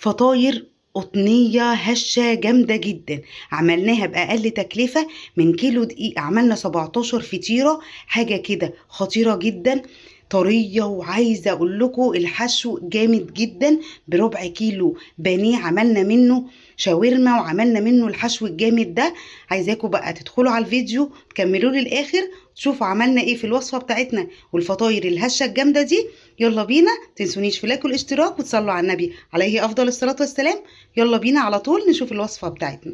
فطاير قطنية هشة جامدة جدا، عملناها بأقل تكلفة. من كيلو دقيق عملنا 17 فطيرة، حاجة كده خطيرة جدا، طرية. وعايزة اقول لكم الحشو جامد جدا. بربع كيلو بانيه عملنا منه شاورما، وعملنا منه الحشو الجامد ده. عايزاكم بقى تدخلوا على الفيديو تكملوا للاخر تشوفوا عملنا ايه في الوصفة بتاعتنا والفطاير الهشة الجامدة دي. يلا بينا، تنسونيش في لايك والاشتراك وتصلوا على النبي عليه افضل الصلاة والسلام. يلا بينا على طول نشوف الوصفة بتاعتنا.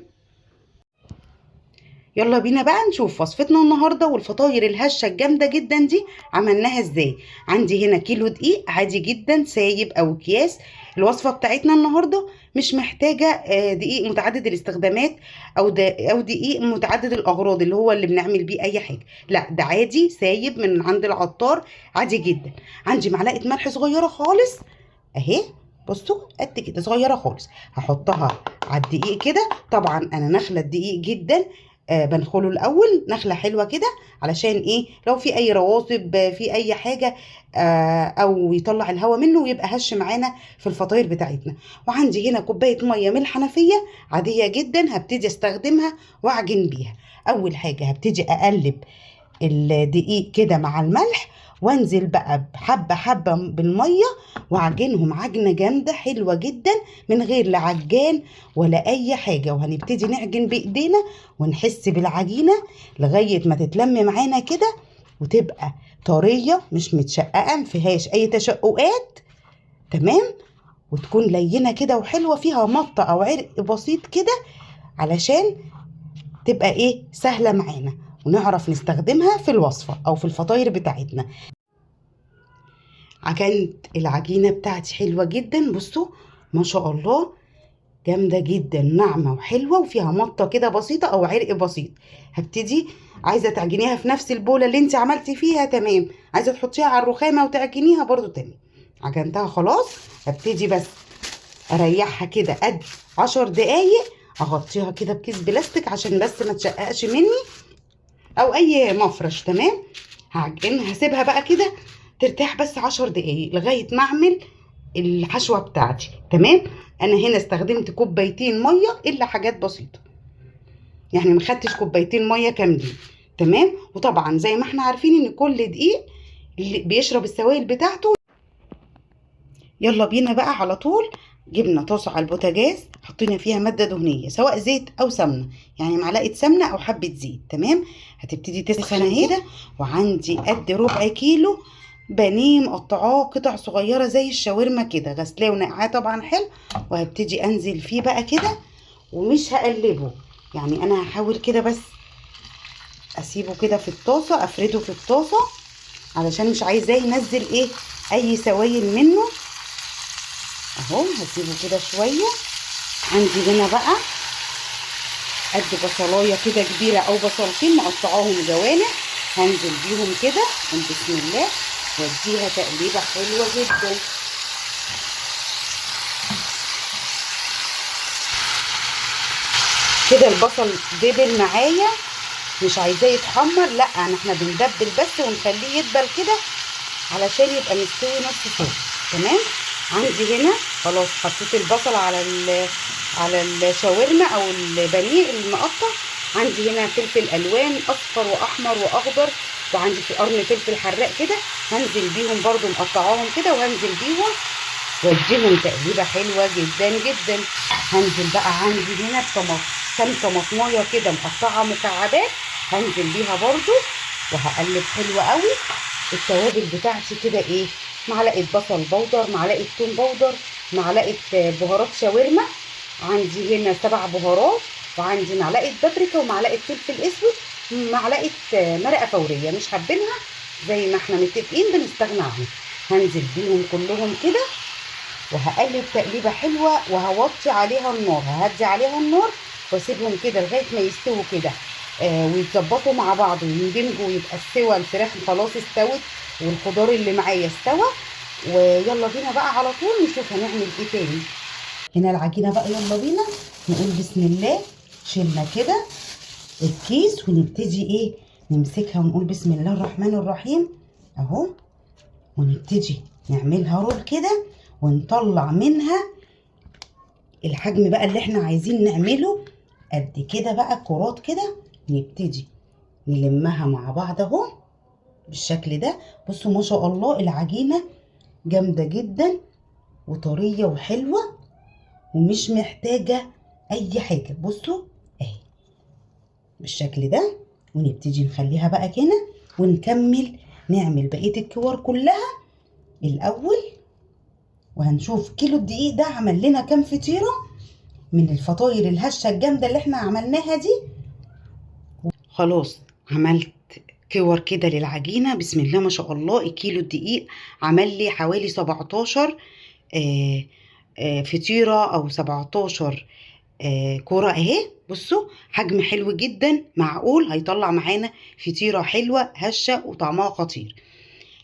يلا بينا بقى نشوف وصفتنا النهارده والفطاير الهشه الجامده جدا دي عملناها ازاي. عندي هنا كيلو دقيق عادي جدا سايب او اكياس. الوصفه بتاعتنا النهارده مش محتاجه دقيق متعدد الاستخدامات او دقيق متعدد الاغراض اللي هو اللي بنعمل بيه اي حاجه. لا، ده عادي سايب من عند العطار عادي جدا. عندي معلقه ملح صغيره خالص اهي، بصوا قد كده صغيره خالص، هحطها على الدقيق كده. طبعا انا نخله الدقيق جدا، بنخله الاول نخله حلوه كده، علشان ايه؟ لو في اي رواسب في اي حاجه او يطلع الهواء منه ويبقى هش معانا في الفطاير بتاعتنا. وعندي هنا كوبايه ميه من الحنفيه عاديه جدا، هبتدي استخدمها واعجن بيها. اول حاجه هبتدي اقلب الدقيق كده مع الملح، وانزل بقى بحبه حبه بالميه واعجنهم عجنه جامده حلوه جدا من غير لا عجان ولا اي حاجه. وهنبتدي نعجن بايدينا ونحس بالعجينه لغايه ما تتلم معانا كده وتبقى طريه مش متشققه مفيهاش اي تشققات، تمام؟ وتكون لينه كده وحلوه فيها مطه او عرق بسيط كده، علشان تبقى ايه؟ سهله معانا ونعرف نستخدمها في الوصفه او في الفطاير بتاعتنا. عجنت العجينه بتاعتي حلوه جدا، بصوا ما شاء الله جامده جدا، ناعمه وحلوه وفيها مطه كده بسيطه او عرق بسيط. هبتدي عايزه تعجنيها في نفس البوله اللي انت عملتي فيها، تمام. عايزه تحطيها على الرخامه وتعجنيها برضو، تمام. عجنتها خلاص، هبتدي بس اريحها كده قد 10 دقايق، اغطيها كده بكيس بلاستيك عشان بس ما تشققش مني او اي مفرش، تمام. هعجنها هسيبها بقى كده ترتاح بس 10 دقايق لغايه ما اعمل الحشوه بتاعتي، تمام. انا هنا استخدمت كوبايتين ميه الا حاجات بسيطه، يعني ما خدتش كوبايتين ميه كاملين، تمام. وطبعا زي ما احنا عارفين ان كل دقيق اللي بيشرب السوائل بتاعته. يلا بينا بقى على طول. جبنا طاسه على البوتاجاز، حطينا فيها ماده دهنيه سواء زيت او سمنه، يعني معلقه سمنه او حبه زيت، تمام. هتبتدي تسخن اهي كده. وعندي قد ربع كيلو بانيه مقطعاه قطع صغيره زي الشاورما كده، غسلاه ونقعاه طبعا حلو. وهبتدي انزل فيه بقى كده ومش هقلبه، يعني انا هحاول كده بس اسيبه كده في الطاسه، افرده في الطاسه علشان مش عايزاه ينزل ايه اي سوائل منه. اهو هسيبه كده شويه. عندي هنا بقى قد بصلايه كده كبيره او بصلتين مقطعاهم جوانح، هنزل بيهم كده بسم الله واديها تقليبه حلوه جدا. كده البصل دبل معايا، مش عايزاه يتحمر، لا احنا بندبل بس ونخليه يدبل كده علشان يبقى مستوي نص سوا، تمام. عندي هنا خلاص حطيت البصل على الشاورما او البانيه المقطع. عندي هنا فلفل الوان اصفر واحمر واخضر، وعندي في قرن فلفل حراق كده، هنزل بيهم برضو مقطعاهم كده، وهنزل بيهم واديهم تقليبه حلوه جدا جدا. هنزل بقى عندي هنا كام طماطمايه كده مقطعه مكعبات، هنزل بيها برضو وهقلب حلو قوي. التوابل بتاعتي كده ايه؟ معلقه بصل بودر، معلقه توم بودر، معلقه بهارات شاورما، عندي هنا 7 بهارات، وعندي معلقه بابريكا ومعلقه فلفل اسود، معلقه مرقه فوريه مش حابينها زي ما احنا متفقين بنستغنى عنها. هنزل بيهم كلهم كده وهقلب تقليبه حلوه، وهوطي عليها النار، ههدي عليها النار واسيبهم كده لغايه ما يستووا كده ويتظبطوا مع بعض ويندمجوا ويبقى استوى الفراخ خلاص استوت والخضار اللي معايا استوى. ويلا بينا بقى على طول نشوف هنعمل ايه تاني. هنا العجينه بقى، يلا بينا نقول بسم الله. شلنا كده الكيس ونبتدي ايه؟ نمسكها ونقول بسم الله الرحمن الرحيم اهو، ونبتدي نعملها رول كده ونطلع منها الحجم بقى اللي احنا عايزين نعمله قد كده بقى، كرات كده، نبتدي نلمها مع بعض اهو بالشكل ده. بصوا ما شاء الله العجينة جامدة جدا وطرية وحلوة ومش محتاجة اي حاجة. بصوا اهي بالشكل ده، ونبتدي نخليها بقى كده ونكمل نعمل بقية الكور كلها الاول. وهنشوف كيلو الدقيق ده عمل لنا كام فطيرة من الفطاير الهشة الجامدة اللي احنا عملناها دي. خلاص عملت كور كده للعجينة، بسم الله ما شاء الله. الكيلو الدقيق عمل لي حوالي 17 فطيرة او 17 كرة اهي. بصوا حجم حلو جدا، معقول هيطلع معانا فطيرة حلوة هشة وطعمها خطير.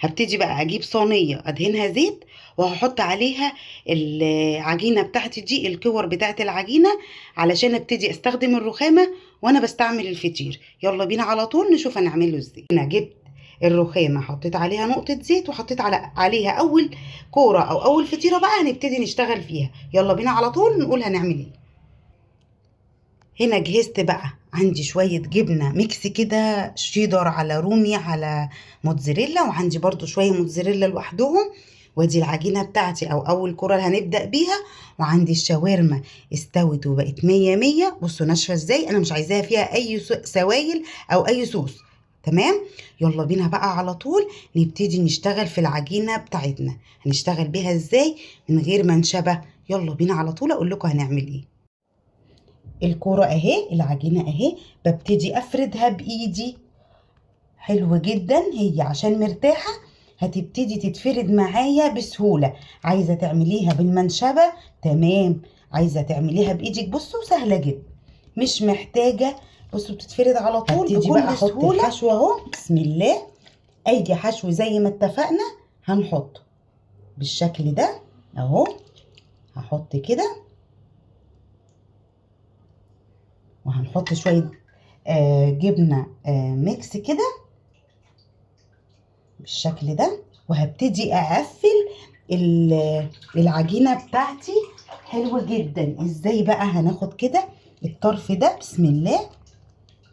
هبتدي بقى اجيب صينية ادهنها زيت وهحط عليها العجينة بتاعتي دي، الكور بتاعت العجينة، علشان ابتدي استخدم الرخامة وانا بستعمل الفطير. يلا بينا على طول نشوف هنعمله ازاي. انا جبت الرخامة، حطيت عليها نقطة زيت وحطيت عليها اول كورة او اول فطيرة بقى هنبتدي نشتغل فيها. يلا بينا على طول نقول هنعمل ايه. هنا جهزت بقى عندي شوية جبنة ميكس كده، شيدر على رومي على موتزاريلا، وعندي برضو شوية موتزاريلا لوحدهم. وادي العجينة بتاعتي او اول كرة اللي هنبدأ بيها. وعندي الشاورما استوت وبقت مية مية. بصوا ناشفة ازاي، انا مش عايزاها فيها اي سوائل او اي صوص. تمام. يلا بينا بقى على طول نبتدي نشتغل في العجينة بتاعتنا. هنشتغل بيها ازاي من غير ما نشبه؟ يلا بينا على طول اقول لكم هنعمل ايه. الكرة اهي، العجينة اهي، ببتدي افردها بايدي. حلو جدا، هي عشان مرتاحة هتبتدي تتفرد معايا بسهولة. عايزة تعمليها بالمنشبة تمام، عايزة تعمليها بايدك بصوا سهلة جدا، مش محتاجة. بصوا بتتفرد على طول بكل سهولة. الحشو اهو بسم الله. اي حشو زي ما اتفقنا هنحطه بالشكل ده اهو. هحط كده وهنحط شوية جبنة ميكس كده بالشكل ده. وهبتدي اقفل العجينة بتاعتي. حلوة جدا. ازاي بقى؟ هناخد كده الطرف ده بسم الله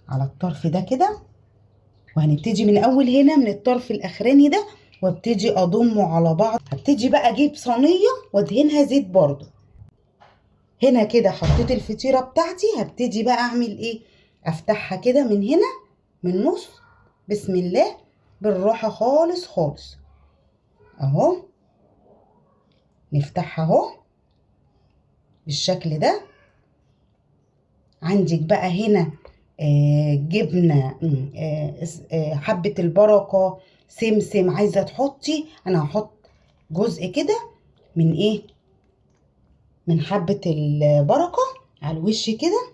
على الطرف ده كده، وهنبتدي من اول هنا من الطرف الاخراني ده وابتدي اضمه على بعض. هبتدي بقى اجيب صينية وادهنها زيت برضو. هنا كده حطيت الفطيرة بتاعتي، هبتدي بقى اعمل ايه؟ افتحها كده من هنا من النص بسم الله بالراحة خالص خالص اهو. نفتحها اهو بالشكل ده. عندك بقى هنا جبنة حبة البركة، سمسم، عايزة تحطي. انا هحط جزء كده من ايه، من حبة البركة على الوش كده.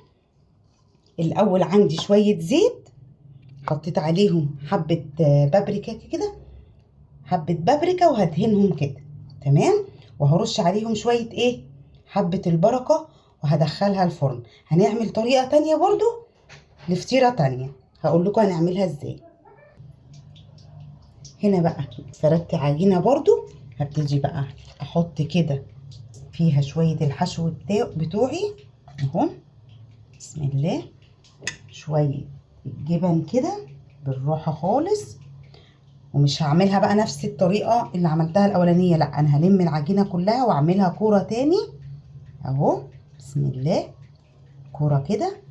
الاول عندي شوية زيت حطيت عليهم حبة بابريكا كده، حبة بابريكا وهدهنهم كده تمام. وهرش عليهم شوية ايه، حبة البركة، وهدخلها الفرن. هنعمل طريقة تانية برضو لفطيرة تانية هقول لكم هنعملها ازاي. هنا بقى فردت عجينة برضو، هبتدي بقى احط كده فيها شوية الحشو بتوعي اهو بسم الله. شوية الجبن كده بالراحة خالص. ومش هعملها بقى نفس الطريقة اللي عملتها الأولانية، لا أنا هلم العجينة كلها وأعملها كورة تاني أهو بسم الله. كورة كده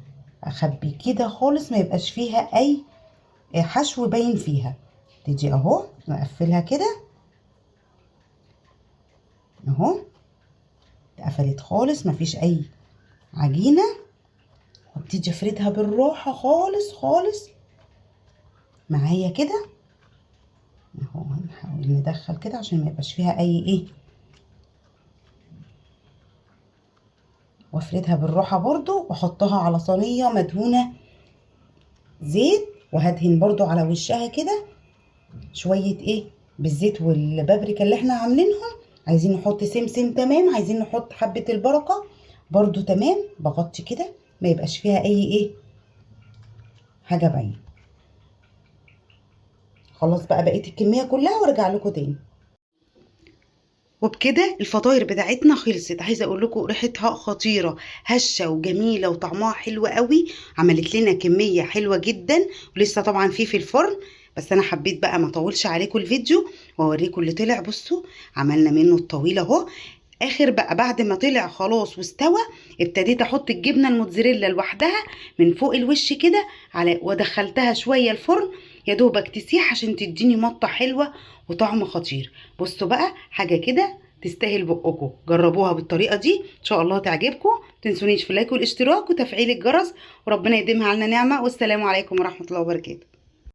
أخبي كده خالص ما يبقاش فيها أي حشو باين فيها. تيجي أهو نقفلها كده أهو، اتقفلت خالص مفيش أي عجينة. وابتدي أفردها بالراحة خالص خالص معايا كده اهو. هنحاول ندخل كده عشان ما يبقاش فيها أي إيه، وافردها بالراحة برضو واحطها على صينية مدهونة زيت. وهدهن برضو على وشها كده شوية ايه بالزيت والبابريكا اللي احنا عاملينهم. عايزين نحط سمسم تمام، عايزين نحط حبة البركة برضو تمام. بغطي كده ما يبقاش فيها اي ايه حاجة باينة. خلاص بقى بقيت الكمية كلها وارجع لكم تاني. وبكده الفطاير بتاعتنا خلصت. عايزه اقول لكم ريحتها خطيره، هشه وجميله وطعمها حلو قوي. عملت لنا كميه حلوه جدا، ولسه طبعا في الفرن. بس انا حبيت بقى ما اطولش عليكم الفيديو واوريكم اللي طلع. بصوا عملنا منه الطويل اهو. اخر بقى بعد ما طلع خلاص واستوى، ابتديت احط الجبنه الموتزاريلا لوحدها من فوق الوش كده ودخلتها شويه الفرن يا دوبك تسيح عشان تديني مطه حلوه وطعم خطير. بصوا بقى حاجه كده تستاهل بقكم. جربوها بالطريقه دي ان شاء الله تعجبكم. تنسونيش في اللايك والاشتراك وتفعيل الجرس، وربنا يديمها علينا نعمه. والسلام عليكم ورحمه الله وبركاته.